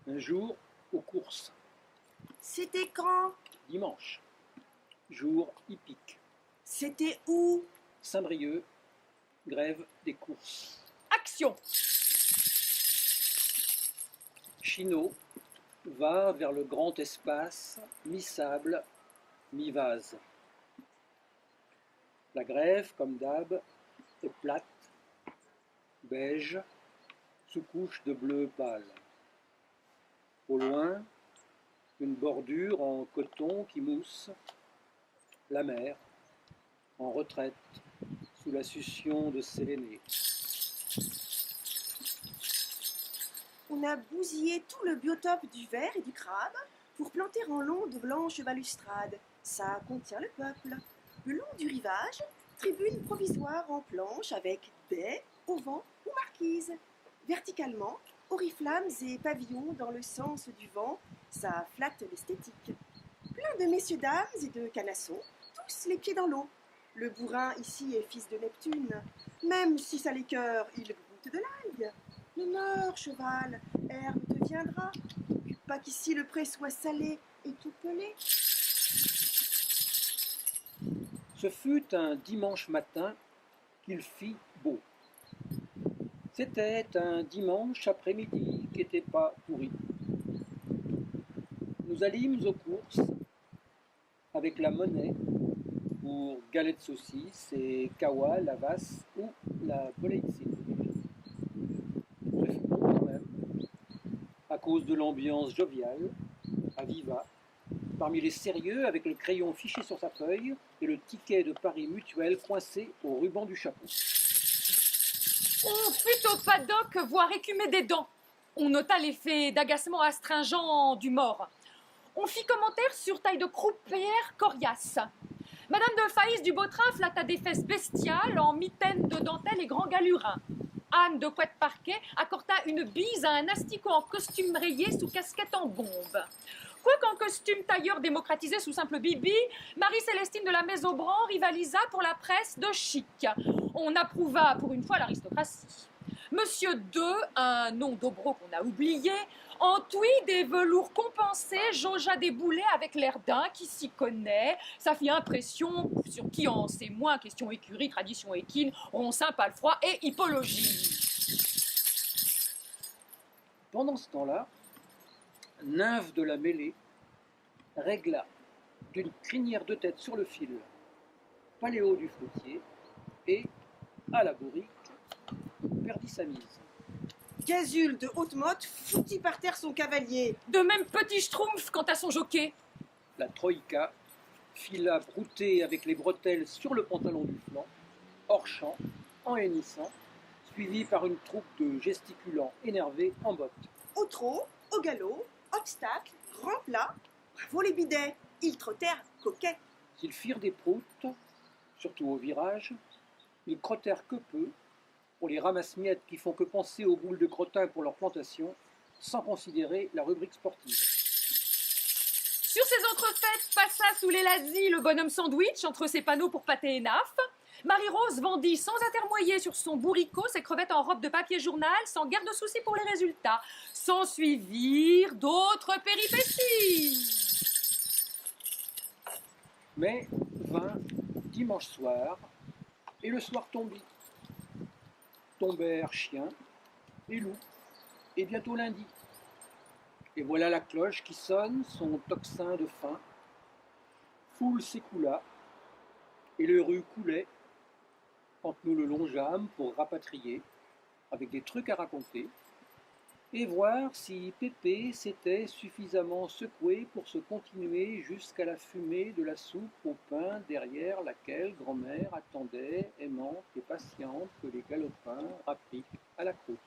Un jour, aux courses, C'était quand? dimanche, jour hippique, C'était où? Saint-Brieuc, grève des courses. Action! Chinot va vers le grand espace, mi-sable, mi-vase. La grève, comme d'hab, est plate, beige, sous couche de bleu pâle. Au loin, une bordure en coton qui mousse, la mer, en retraite, sous la succion de Séléné. On a bousillé tout le biotope du ver et du crabe pour planter en long de blanches balustrades. Ça contient le peuple. Le long du rivage, tribune provisoire en planche avec baies, auvents ou marquises. Verticalement, oriflammes et pavillons dans le sens du vent, ça flatte l'esthétique. Plein de messieurs dames et de canassons, tous les pieds dans l'eau. Le bourrin ici est fils de Neptune. Même si ça l'écœure, il goûte de l'ail. Ne meurs, cheval, herbe te viendra. Pas qu'ici le pré soit salé et tout pelé. Ce fut un dimanche matin qu'il fit beau. C'était un dimanche après-midi qui n'était pas pourri. Nous allîmes aux courses avec la monnaie pour galettes saucisses et kawa, la vasse ou la Polizzi. Ce fut bon quand même, à cause de l'ambiance joviale, à viva, parmi les sérieux avec le crayon fiché sur sa feuille et le ticket de Paris Mutuel coincé au ruban du chapeau. On fut au paddock voir écumer des dents. On nota l'effet d'agacement astringent du mort. On fit commentaire sur taille de croupière coriace. Madame de Faïs du Vautrin flatta des fesses bestiales en mitaine de dentelle et grand galurin. Anne de Couette-Parquet accorda une bise à un asticot en costume rayé sous casquette en bombe. Quoiqu'en costume tailleur démocratisé sous simple bibi, Marie-Célestine de la Maison-Bran rivalisa pour la presse de chic. On approuva pour une fois l'aristocratie. Monsieur II, un nom d'obro qu'on a oublié, en tweed et velours compensé, jaugea des boulets avec l'air d'un qui s'y connaît. Ça fit impression sur qui en sait moins, question écurie, tradition équine, roncin, palefroid et hippologie. Pendant ce temps-là, Nymphe de la mêlée régla d'une crinière de tête sur le fil Paléo du fruitier et, à la bourrique, perdit sa mise. Gazule de haute motte foutit par terre son cavalier. De même petit schtroumpf quant à son jockey. La troïka fila brouter avec les bretelles sur le pantalon du flanc, hors champ, en hennissant, suivi par une troupe de gesticulants énervés en bottes. Au trot, au galop, obstacle, grand plat. Bravo les bidets, ils trottèrent coquets. S'ils firent des proutes, surtout au virage, ils crottèrent que peu, pour les ramasse-miettes qui font que penser aux boules de crottin pour leur plantation, sans considérer la rubrique sportive. Sur ces entrefaites passa sous les lazis le bonhomme sandwich entre ses panneaux pour pâté et naf. Marie-Rose vendit sans intermoyer sur son bourricot ses crevettes en robe de papier journal sans guère de souci pour les résultats. S'en suivirent d'autres péripéties. Mais vint dimanche soir, et le soir tombit. Tombèrent chiens et loups, et bientôt lundi. Et voilà la cloche qui sonne son tocsin de fin. Foule s'écoula, et le rue coulait, quand nous le longeâmes pour rapatrier, avec des trucs à raconter, et voir si Pépé s'était suffisamment secoué pour se continuer jusqu'à la fumée de la soupe au pain derrière laquelle grand-mère attendait, aimante et patiente, que les galopins rappliquent à la croûte.